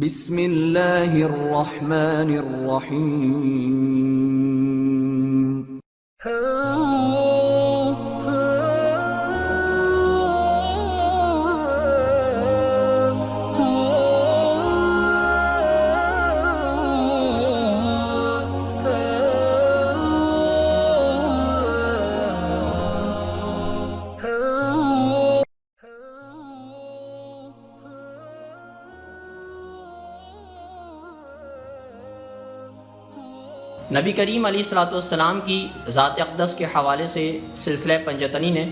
بسم اللہ الرحمن الرحیم۔ نبی کریم علیہ الصلوۃ والسلام کی ذات اقدس کے حوالے سے سلسلہ پنجتنی نے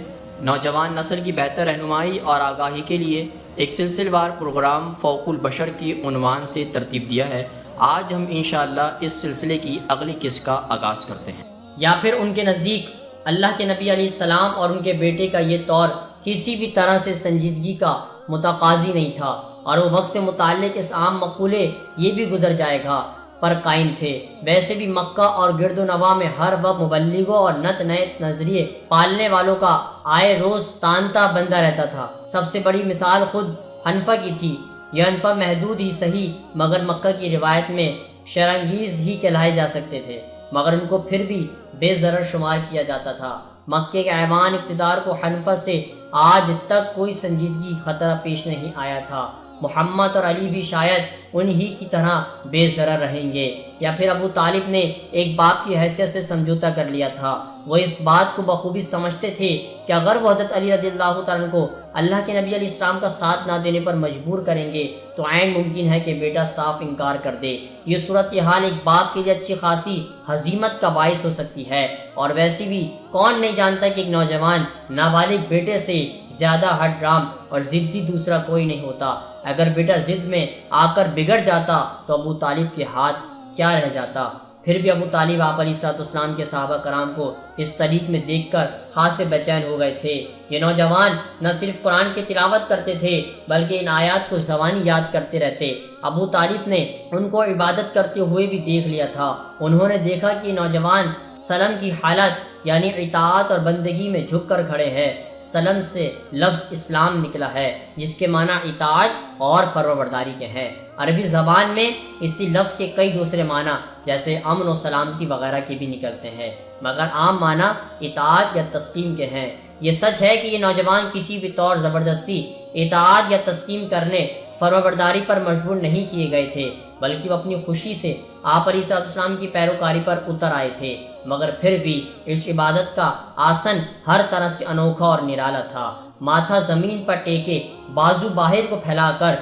نوجوان نسل کی بہتر رہنمائی اور آگاہی کے لیے ایک سلسلہ وار پروگرام فوق البشر کی عنوان سے ترتیب دیا ہے۔ آج ہم انشاءاللہ اس سلسلے کی اگلی قسط کا آغاز کرتے ہیں۔ یا پھر ان کے نزدیک اللہ کے نبی علیہ السلام اور ان کے بیٹے کا یہ طور کسی بھی طرح سے سنجیدگی کا متقاضی نہیں تھا، اور وہ وقت سے متعلق اس عام مقولے یہ بھی گزر جائے گا پر قائم تھے۔ ویسے بھی مکہ اور گرد و نواح میں ہر وقت مبلغوں اور نت نئے نظریے پالنے والوں کا آئے روز تانتا بندہ رہتا تھا۔ سب سے بڑی مثال خود حنفہ کی تھی۔ یہ حنفہ محدود ہی صحیح مگر مکہ کی روایت میں شرانگیز ہی کہلائے جا سکتے تھے، مگر ان کو پھر بھی بے ضرر شمار کیا جاتا تھا۔ مکے کے ایوان اقتدار کو حنفہ سے آج تک کوئی سنجیدگی خطرہ پیش نہیں آیا تھا۔ محمد اور علی بھی شاید انہی کی طرح بے ضرر رہیں گے، یا پھر ابو طالب نے ایک باپ کی حیثیت سے سمجھوتا کر لیا تھا۔ وہ اس بات کو بخوبی سمجھتے تھے کہ اگر وہ حضرت علی رضی اللہ تعالیٰ عنہ کو اللہ کے نبی علیہ السلام کا ساتھ نہ دینے پر مجبور کریں گے تو عین ممکن ہے کہ بیٹا صاف انکار کر دے۔ یہ صورتحال ایک باپ کے لیے اچھی خاصی ہزیمت کا باعث ہو سکتی ہے، اور ویسے بھی کون نہیں جانتا کہ ایک نوجوان نابالغ بیٹے سے زیادہ ہٹ ڈرام اور ضدی دوسرا کوئی نہیں ہوتا۔ اگر بیٹا ضد میں آ کر بگڑ جاتا تو ابو طالب کے ہاتھ کیا رہ جاتا۔ پھر بھی ابو طالب آپ علیہ السلام کے صحابہ کرام کو اس طریق میں دیکھ کر خاصے بے چین ہو گئے تھے۔ یہ نوجوان نہ صرف قرآن کی تلاوت کرتے تھے بلکہ ان آیات کو زبانی یاد کرتے رہتے۔ ابو طالب نے ان کو عبادت کرتے ہوئے بھی دیکھ لیا تھا۔ انہوں نے دیکھا کہ نوجوان سلم کی حالت یعنی اطاعت اور بندگی میں جھک کر کھڑے ہیں۔ سلم سے لفظ اسلام نکلا ہے جس کے معنی اطاعت اور فرمانبرداری کے ہیں۔ عربی زبان میں اسی لفظ کے کئی دوسرے معنی جیسے امن و سلامتی وغیرہ کے بھی نکلتے ہیں، مگر عام معنی اطاعت یا تسلیم کے ہیں۔ یہ سچ ہے کہ یہ نوجوان کسی بھی طور زبردستی اطاعت یا تسلیم کرنے فرمانبرداری پر مجبور نہیں کیے گئے تھے، بلکہ وہ اپنی خوشی سے آپ علیہ السلام کی پیروکاری پر اتر آئے تھے۔ مگر پھر بھی اس عبادت کا آسن ہر طرح سے انوکھا اور نرالا تھا۔ ماتھا زمین پر ٹیکے، بازو باہر کو پھیلا کر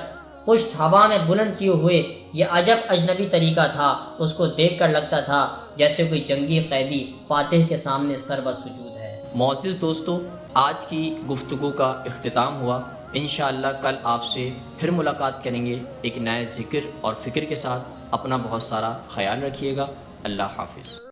پشت ہوا میں بلند کیے ہوئے یہ عجب اجنبی طریقہ تھا۔ اس کو دیکھ کر لگتا تھا جیسے کوئی جنگی قیدی فاتح کے سامنے سربسجود ہے۔ معزز دوستو، آج کی گفتگو کا اختتام ہوا۔ انشاءاللہ کل آپ سے پھر ملاقات کریں گے ایک نئے ذکر اور فکر کے ساتھ۔ اپنا بہت سارا خیال رکھیے گا۔ اللہ حافظ۔